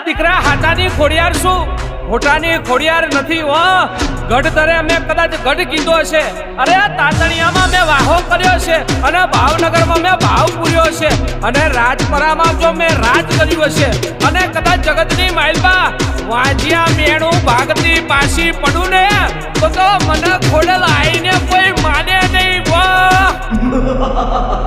દીકરા હાટાની ખોડિયાર શું ખોટાની ખોડિયાર નથી હો ગઢ તરે મેં કદાચ ગઢ કીધો છે અરે તાતણિયામાં મેં વાહો કર્યો છે અને ભાવનગરમાં મેં ભાવ પૂર્યો છે અને રાજપરામાં જો મેં રાજ કર્યું છે અને કદાચ જગતની માઇલમાં વાંજિયા મેણું ભાગતી પાછી પડું ને તો મને ખોડલ આઈને કોઈ માને નહીં વાહ